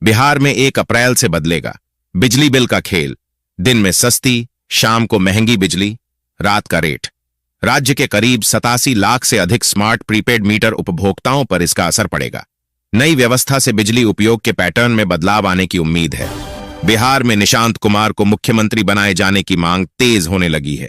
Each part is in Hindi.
बिहार में 1 अप्रैल से बदलेगा बिजली बिल का खेल। दिन में सस्ती, शाम को महंगी बिजली, रात का रेट। राज्य के करीब 87 लाख से अधिक स्मार्ट प्रीपेड मीटर उपभोक्ताओं पर इसका असर पड़ेगा। नई व्यवस्था से बिजली उपयोग के पैटर्न में बदलाव आने की उम्मीद है। बिहार में निशांत कुमार को मुख्यमंत्री बनाए जाने की मांग तेज होने लगी है।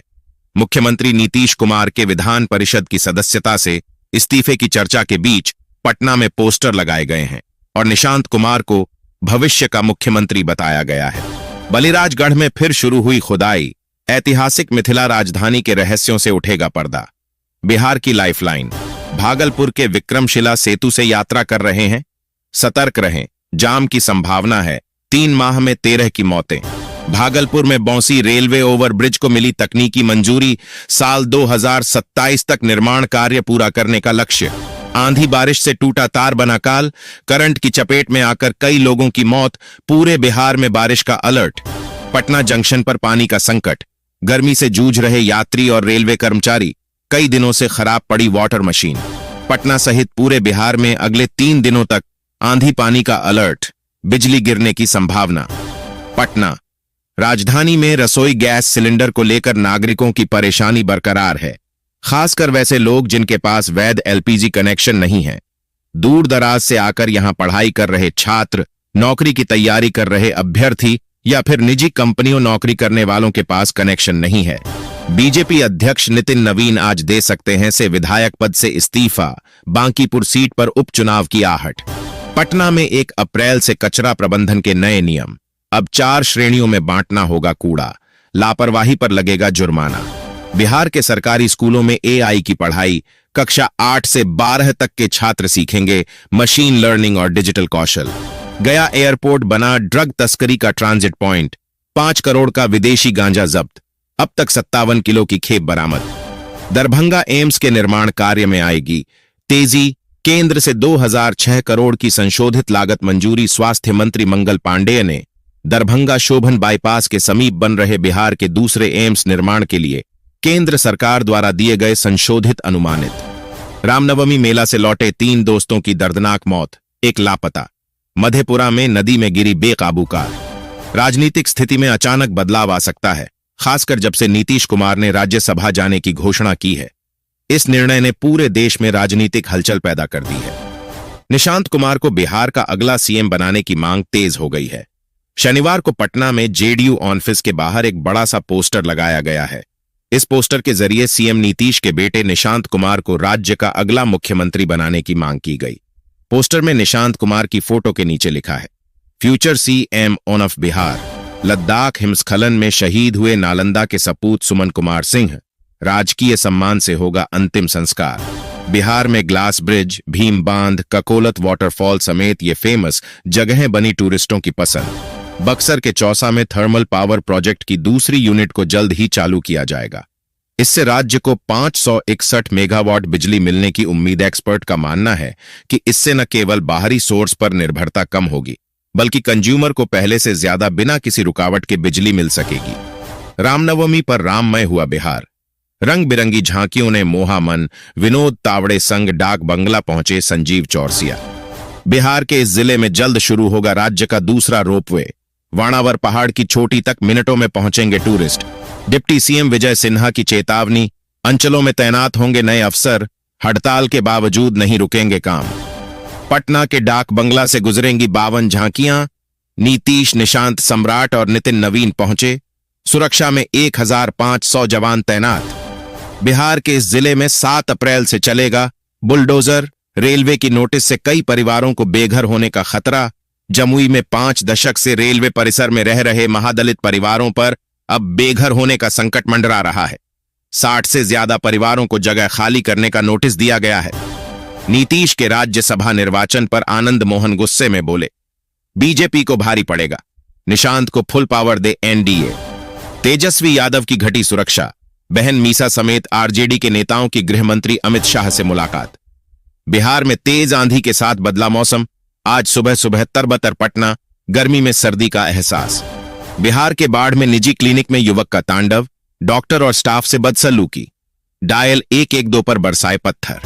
मुख्यमंत्री नीतीश कुमार के विधान परिषद की सदस्यता से इस्तीफे की चर्चा के बीच पटना में पोस्टर लगाए गए हैं और निशांत कुमार को भविष्य का मुख्यमंत्री बताया गया है। बलिराजगढ़ में फिर शुरू हुई खुदाई, ऐतिहासिक मिथिला राजधानी के रहस्यों से उठेगा पर्दा। बिहार की लाइफलाइन, भागलपुर के विक्रमशिला सेतु से यात्रा कर रहे हैं, सतर्क रहें, जाम की संभावना है। 3 माह में 13 की मौतें। भागलपुर में बौंसी रेलवे ओवरब्रिज को मिली तकनीकी मंजूरी, साल 2027 तक निर्माण कार्य पूरा करने का लक्ष्य। आंधी बारिश से टूटा तार बना काल, करंट की चपेट में आकर कई लोगों की मौत, पूरे बिहार में बारिश का अलर्ट। पटना जंक्शन पर पानी का संकट, गर्मी से जूझ रहे यात्री और रेलवे कर्मचारी, कई दिनों से खराब पड़ी वाटर मशीन। पटना सहित पूरे बिहार में अगले 3 दिनों तक आंधी पानी का अलर्ट, बिजली गिरने की संभावना। पटना राजधानी में रसोई गैस सिलेंडर को लेकर नागरिकों की परेशानी बरकरार है, खासकर वैसे लोग जिनके पास वैध एलपीजी कनेक्शन नहीं है। दूर दराज से आकर यहां पढ़ाई कर रहे छात्र, नौकरी की तैयारी कर रहे अभ्यर्थी या फिर निजी कंपनियों नौकरी करने वालों के पास कनेक्शन नहीं है। बीजेपी अध्यक्ष नितिन नवीन आज दे सकते हैं से विधायक पद से इस्तीफा, बांकीपुर सीट पर उपचुनाव की आहट। पटना में 1 अप्रैल से कचरा प्रबंधन के नए नियम, अब 4 श्रेणियों में बांटना होगा कूड़ा, लापरवाही पर लगेगा जुर्माना। बिहार के सरकारी स्कूलों में एआई की पढ़ाई, कक्षा 8 से 12 तक के छात्र सीखेंगे मशीन लर्निंग और डिजिटल कौशल। गया एयरपोर्ट बना ड्रग तस्करी का ट्रांजिट पॉइंट, 5 करोड़ का विदेशी गांजा जब्त, अब तक 57 किलो की खेप बरामद। दरभंगा एम्स के निर्माण कार्य में आएगी तेजी, केंद्र से 2006 करोड़ की संशोधित लागत मंजूरी। स्वास्थ्य मंत्री मंगल पांडेय ने दरभंगा शोभन बाईपास के समीप बन रहे बिहार के दूसरे एम्स निर्माण के लिए केंद्र सरकार द्वारा दिए गए संशोधित अनुमानित। रामनवमी मेला से लौटे 3 दोस्तों की दर्दनाक मौत, 1 लापता। मधेपुरा में नदी में गिरी बेकाबू कार। राजनीतिक स्थिति में अचानक बदलाव आ सकता है, खासकर जब से नीतीश कुमार ने राज्यसभा जाने की घोषणा की है। इस निर्णय ने पूरे देश में राजनीतिक हलचल पैदा कर दी है। निशांत कुमार को बिहार का अगला सीएम बनाने की मांग तेज हो गई है। शनिवार को पटना में जेडीयू ऑफिस के बाहर एक बड़ा सा पोस्टर लगाया गया है। इस पोस्टर के जरिए सीएम नीतीश के बेटे निशांत कुमार को राज्य का अगला मुख्यमंत्री बनाने की मांग की गई। पोस्टर में निशांत कुमार की फोटो के नीचे लिखा है, future CM of Bihar. Ladakh हिमस्खलन में शहीद हुए नालंदा के सपूत सुमन कुमार सिंह, राजकीय सम्मान से होगा अंतिम संस्कार। बिहार में ग्लास ब्रिज, भीम बांध, ककोलत वाटरफॉल समेत ये फेमस जगहें बनी टूरिस्टों की पसंद। बक्सर के चौसा में थर्मल पावर प्रोजेक्ट की दूसरी यूनिट को जल्द ही चालू किया जाएगा। इससे राज्य को 561 मेगावाट बिजली मिलने की उम्मीद। एक्सपर्ट का मानना है कि इससे न केवल बाहरी सोर्स पर निर्भरता कम होगी, बल्कि कंज्यूमर को पहले से ज्यादा बिना किसी रुकावट के बिजली मिल सकेगी। रामनवमी पर राममय हुआ बिहार। रंग बिरंगी झांकियों ने मोहा मन। विनोद तावड़े संग डाक बंगला पहुंचे संजीव चौरसिया। बिहार के इस जिले में जल्द शुरू होगा राज्य का दूसरा रोपवे। वाणावर पहाड़ की चोटी तक मिनटों में पहुंचेंगे tourist. Deputy CM Vijay Sinha की चेतावनी, अंचलों में तैनात होंगे नए अफसर, हड़ताल के बावजूद नहीं रुकेंगे काम। पटना के डाक बंगला से गुजरेंगी 52 झांकियां। नीतीश, निशांत सम्राट और नितिन नवीन पहुंचे। सुरक्षा में 1500 जवान तैनात। बिहार के इस जिले में 7 अप्रैल से चलेगा बुलडोजर। रेलवे की नोटिस से कई परिवारों को बेघर होने का खतरा। जमुई में 5 दशक से रेलवे परिसर में रह रहे महादलित परिवारों पर अब बेघर होने का संकट मंडरा रहा है। 60 से ज्यादा परिवारों को जगह खाली करने का नोटिस दिया गया है। नीतीश के राज्यसभा निर्वाचन पर आनंद मोहन गुस्से में बोले, बीजेपी को भारी पड़ेगा, निशांत को फुल पावर दे एनडीए। तेजस्वी यादव की घटी सुरक्षा। बहन मीसा समेत आरजेडी के नेताओं की गृह मंत्री अमित शाह से मुलाकात। बिहार में तेज आंधी के साथ बदला मौसम। आज सुबह सुबह तरबतर पटना, गर्मी में सर्दी का एहसास। बिहार के बाढ़ में निजी क्लिनिक में युवक का तांडव, डॉक्टर और स्टाफ से बदसलूकी। डायल 112 पर बरसाए पत्थर।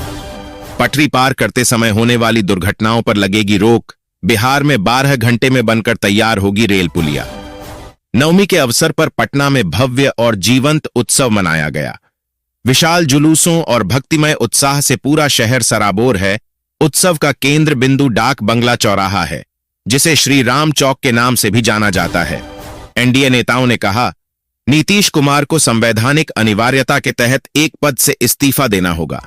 पटरी पार करते समय होने वाली दुर्घटनाओं पर लगेगी रोक। बिहार में 12 घंटे में बनकर तैयार होगी रेल पुलिया। नवमी के अवसर पर पटना में भव्य और जीवंत उत्सव मनाया गया। विशाल जुलूसों और भक्तिमय उत्साह से पूरा शहर सराबोर है। उत्सव का केंद्र बिंदु डाक बंगला चौराहा है, जिसे श्री राम चौक के नाम से भी जाना जाता है। एनडीए नेताओं ने कहा, नीतीश कुमार को संवैधानिक अनिवार्यता के तहत एक पद से इस्तीफा देना होगा।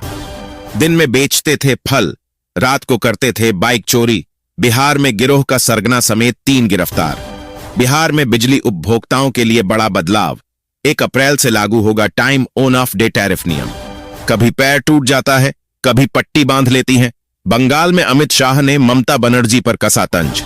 दिन में बेचते थे फल, रात को करते थे बाइक चोरी। बिहार में गिरोह का सरगना समेत 3 गिरफ्तार। बिहार में बिजली उपभोक्ताओं के लिए बड़ा बदलाव। 1 अप्रैल से लागू होगा time on off day tariff नियम। कभी पैर टूट जाता है, कभी पट्टी बांध लेती हैं। बंगाल में अमित शाह ने ममता बनर्जी पर कसा तंज।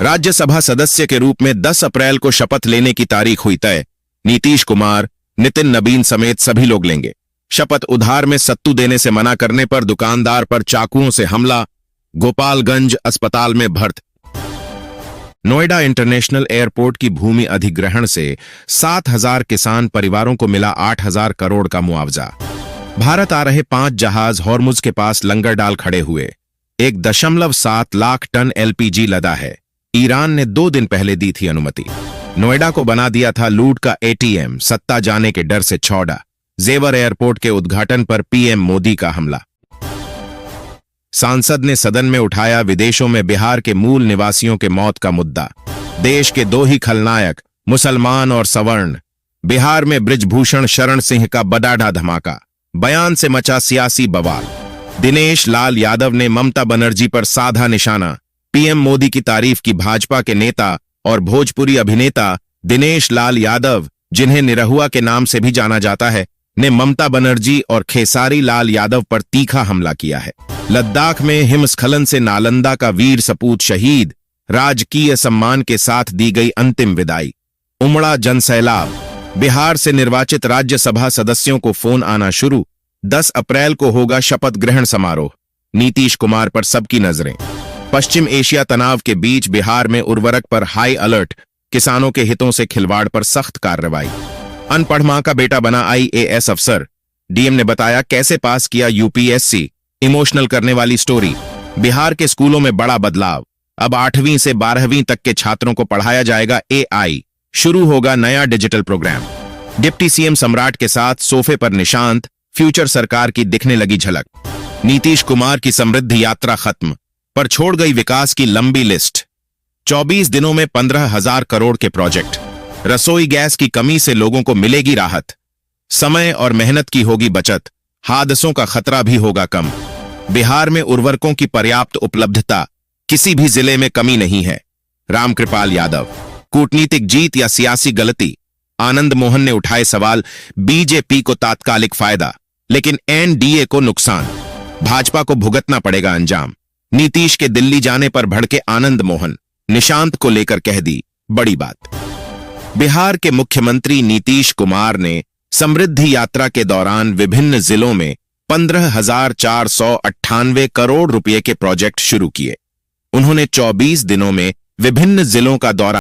राज्यसभा सदस्य के रूप में 10 अप्रैल को शपथ लेने की तारीख हुई तय। नीतीश कुमार, नितिन नबीन समेत सभी लोग लेंगे शपथ। उधार में सत्तू देने से मना करने पर दुकानदार पर चाकुओं से हमला। गोपालगंज अस्पताल में भर्ती। नोएडा इंटरनेशनल एयरपोर्ट की भूमि अधिग्रहण से 7,000 किसान परिवारों को मिला 8,000 करोड़ का मुआवजा। भारत आ रहे 5 जहाज हॉर्मुज के पास लंगर डाल खड़े हुए। 1.7 लाख टन एलपीजी लदा है। ईरान ने 2 दिन पहले दी थी अनुमति। नोएडा को बना दिया था लूट का एटीएम, सत्ता जाने के डर से छौड़ा। जेवर एयरपोर्ट के उद्घाटन पर पीएम मोदी का हमला। सांसद ने सदन में उठाया विदेशों में बिहार के मूल निवासियों के मौत का मुद्दा। देश के 2 ही खलनायक, मुसलमान और सवर्ण। बिहार में बृजभूषण शरण सिंह का बडाढ़ा धमाका। बयान से मचा सियासी बवाल। दिनेश लाल यादव ने ममता बनर्जी पर साधा निशाना। पीएम मोदी की तारीफ की भाजपा के नेता और भोजपुरी अभिनेता दिनेश लाल यादव, जिन्हें निरहुआ के नाम से भी जाना जाता है, ने ममता बनर्जी और खेसारी लाल यादव पर तीखा हमला किया है। लद्दाख में हिमस्खलन से नालंदा का वीर सपूत शहीद। राजकीय सम्मान के साथ दी गई अंतिम विदाई। उमड़ा जनसैलाब। बिहार से निर्वाचित राज्यसभा सदस्यों को फोन आना शुरू। 10 अप्रैल को होगा शपथ ग्रहण समारोह। नीतीश कुमार पर सबकी नजरें। पश्चिम एशिया तनाव के बीच बिहार में उर्वरक पर हाई अलर्ट। किसानों के हितों से खिलवाड़ पर सख्त कार्रवाई। अनपढ़ मां का बेटा बना आईएएस अफसर। डीएम ने बताया कैसे पास किया यूपीएससी। इमोशनल करने वाली स्टोरी। बिहार के स्कूलों में बड़ा बदलाव। अब 8वीं से 12वीं तक के छात्रों को पढ़ाया जाएगा एआई। शुरू होगा नया डिजिटल प्रोग्राम। डिप्टी सीएम सम्राट के साथ सोफे पर निशांत। फ्यूचर सरकार की दिखने लगी झलक। नीतीश कुमार की समृद्धि यात्रा खत्म, पर छोड़ गई विकास की लंबी लिस्ट। 24 दिनों में 15,000 करोड़ के प्रोजेक्ट। रसोई गैस की कमी से लोगों को मिलेगी राहत। समय और मेहनत की होगी बचत। हादसों का खतरा भी होगा कम। बिहार में उर्वरकों की पर्याप्त उपलब्धता। किसी भी जिले में कमी नहीं है। रामकृपाल यादव। कूटनीतिक जीत या सियासी गलती? आनंद मोहन ने उठाए सवाल। बीजेपी को तात्कालिक फायदा, लेकिन एनडीए को नुकसान। भाजपा को भुगतना पड़ेगा अंजाम। नीतीश के दिल्ली जाने पर भड़के आनंद मोहन। निशांत को लेकर कह दी बड़ी बात। बिहार के मुख्यमंत्री नीतीश कुमार ने समृद्धि यात्रा के दौरान विभिन्न जिलों में 15,498 करोड़ रुपए के प्रोजेक्ट शुरू किए। उन्होंने 24 दिनों में विभिन्न जिलों का दौरा